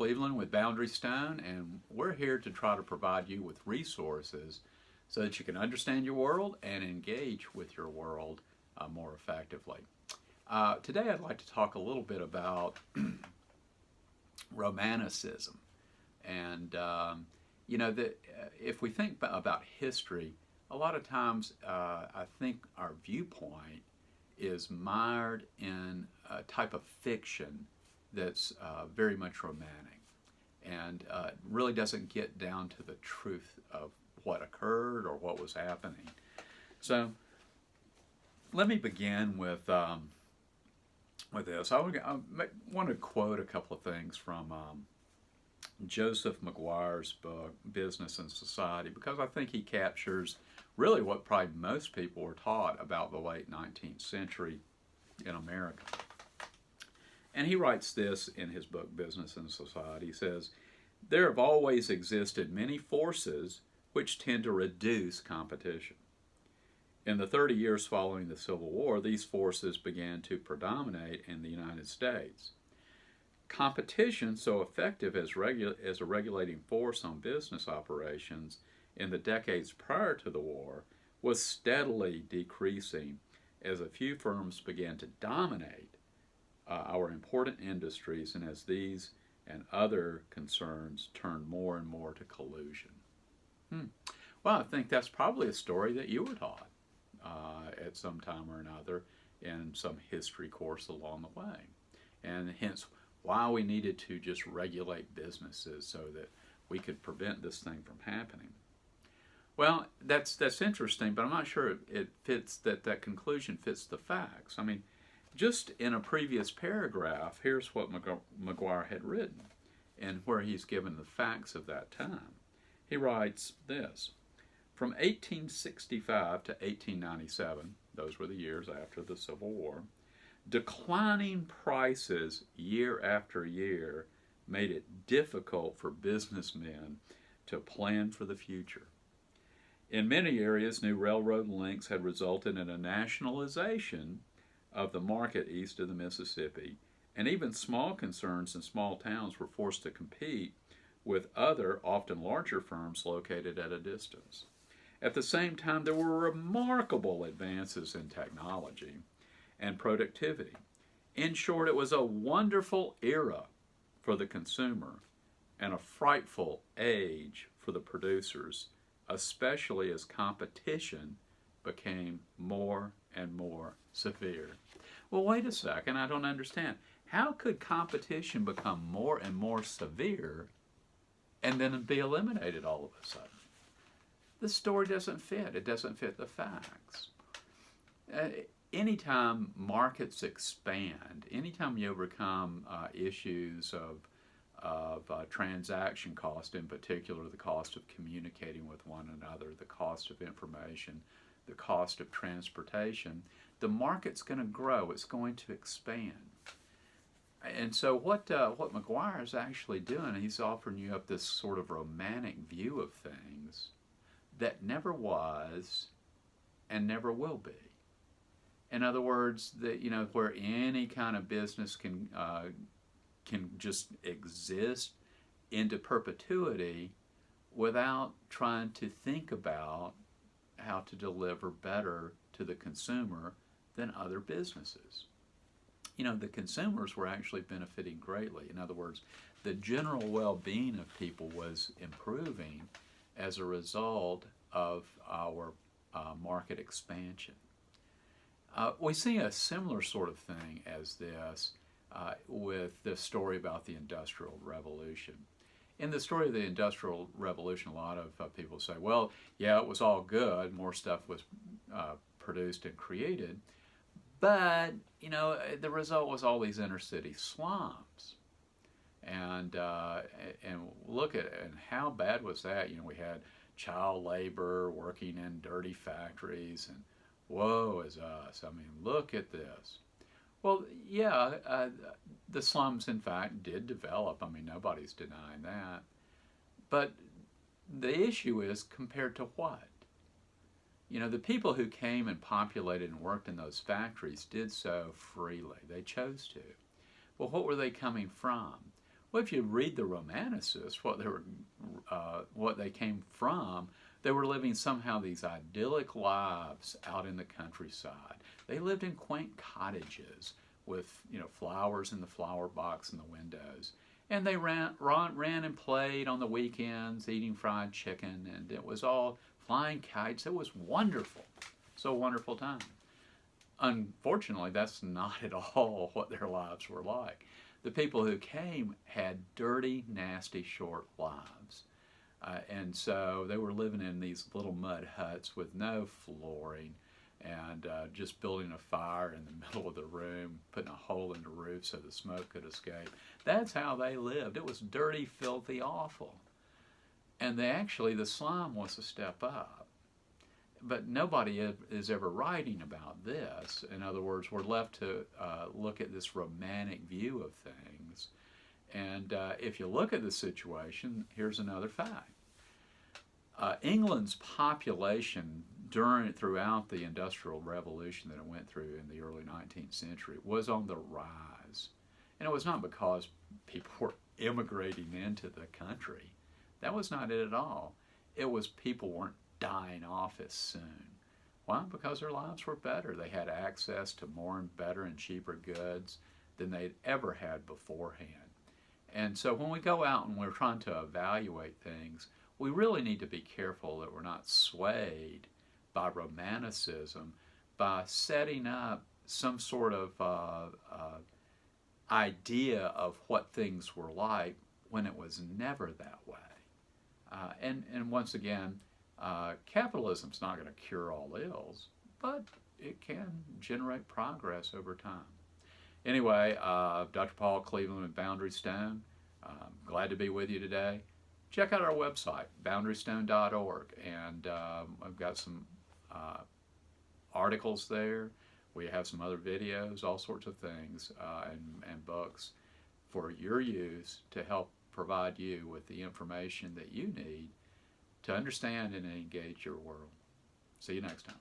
Cleveland with Boundary Stone, and we're here to try to provide you with resources so that you can understand your world and engage with your world more effectively. Today I'd like to talk a little bit about Romanticism. And, if we think about history, a lot of times I think our viewpoint is mired in a type of fiction that's very much romantic and really doesn't get down to the truth of what occurred or what was happening. So let me begin with this. I want to quote a couple of things from Joseph McGuire's book, Business and Society, because I think he captures really what probably most people were taught about the late 19th century in America. And he writes this in his book, Business and Society. He says, "There have always existed many forces which tend to reduce competition. In the 30 years following the Civil War, these forces began to predominate in the United States. Competition, so effective as a regulating force on business operations in the decades prior to the war, was steadily decreasing as a few firms began to dominate our important industries, and as these and other concerns turned more and more to collusion." Well, I think that's probably a story that you were taught at some time or another in some history course along the way, and hence why we needed to just regulate businesses so that we could prevent this thing from happening. Well, that's interesting, but I'm not sure it fits, that conclusion fits the facts. I mean, just in a previous paragraph, here's what McGuire had written and where he's given the facts of that time. He writes this: "From 1865 to 1897, those were the years after the Civil War, declining prices year after year made it difficult for businessmen to plan for the future. In many areas, new railroad links had resulted in a nationalization of the market east of the Mississippi, and even small concerns in small towns were forced to compete with other, often larger firms located at a distance. At the same time, there were remarkable advances in technology and productivity. In short, it was a wonderful era for the consumer and a frightful age for the producers, especially as competition became more and more severe." Well, wait a second, I don't understand. How could competition become more and more severe and then be eliminated all of a sudden? The story doesn't fit. It doesn't fit the facts. Anytime markets expand, anytime you overcome issues of transaction cost, in particular the cost of communicating with one another, the cost of information, the cost of transportation, the market's going to grow. It's going to expand. And so what McGuire is actually doing, he's offering you up this sort of romantic view of things that never was and never will be. In other words, that where any kind of business can just exist into perpetuity without trying to think about how to deliver better to the consumer than other businesses. The consumers were actually benefiting greatly. In other words, the general well-being of people was improving as a result of our market expansion. We see a similar sort of thing as this with the story about the Industrial Revolution. In the story of the Industrial Revolution, a lot of people say, well, yeah, it was all good. More stuff was produced and created. But, the result was all these inner city slums. And look at and how bad was that? We had child labor working in dirty factories, and woe is us. I mean, look at this. Well, yeah, the slums, in fact, did develop. I mean, nobody's denying that. But the issue is compared to what? The people who came and populated and worked in those factories did so freely. They chose to. Well, what were they coming from? Well, if you read the Romanticists, what they came from, they were living somehow these idyllic lives out in the countryside. They lived in quaint cottages with flowers in the flower box in the windows, and they ran and played on the weekends, eating fried chicken, and it was all flying kites. It was wonderful, so wonderful time. Unfortunately, that's not at all what their lives were like. The people who came had dirty, nasty, short lives. And so they were living in these little mud huts with no flooring and just building a fire in the middle of the room, putting a hole in the roof so the smoke could escape. That's how they lived. It was dirty, filthy, awful. And the slum was a step up. But nobody is ever writing about this. In other words, we're left to look at this romantic view of things. And if you look at the situation, here's another fact. England's population throughout the Industrial Revolution that it went through in the early 19th century was on the rise. And it was not because people were immigrating into the country. That was not it at all. It was people weren't dying off as soon. Why? Because their lives were better. They had access to more and better and cheaper goods than they'd ever had beforehand. And so when we go out and we're trying to evaluate things, we really need to be careful that we're not swayed by romanticism, by setting up some sort of idea of what things were like when it was never that way. And once again, capitalism's not going to cure all ills, but it can generate progress over time. Anyway, Dr. Paul Cleveland and Boundary Stone, glad to be with you today. Check out our website, boundarystone.org, and I've got some articles there. We have some other videos, all sorts of things, and books for your use to help provide you with the information that you need to understand and engage your world. See you next time.